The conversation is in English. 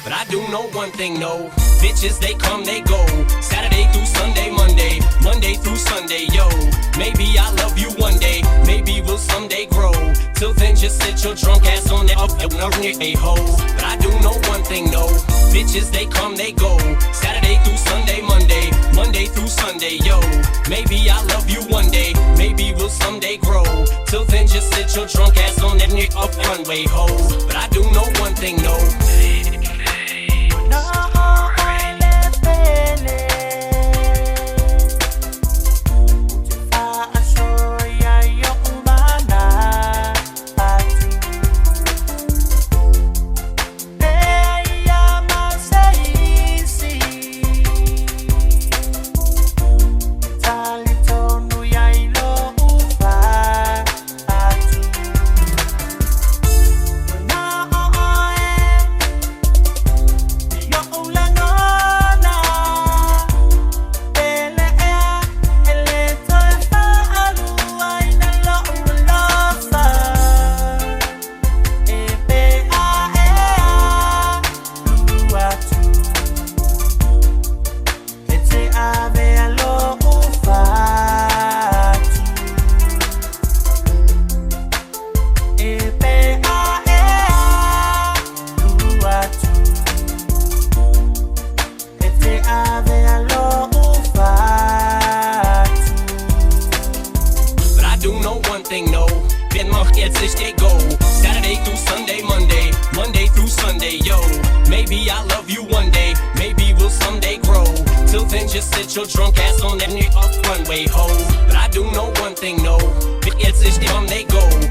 But I do know one thing, no. Bitches, they come, they go. Saturday through Sunday, Monday through Sunday, yo. Maybe I'll love you one day, maybe we'll someday grow. Till then, just sit your drunk ass on that up and a hoe. But I do know one thing, no. Bitches, they come, they go. Saturday through Sunday, Monday through Sunday, yo. Maybe I'll love you one day, maybe we'll someday grow. Till then, just sit your drunk ass on that up runway, hoe. But I do know one thing, no. No, then my kids they go. Saturday through Sunday, Monday through Sunday, yo. Maybe I'll love you one day, maybe we'll someday grow. Till then, just sit your drunk ass on that off runway, hoe. But I do know one thing, no. Bitches they come, they go.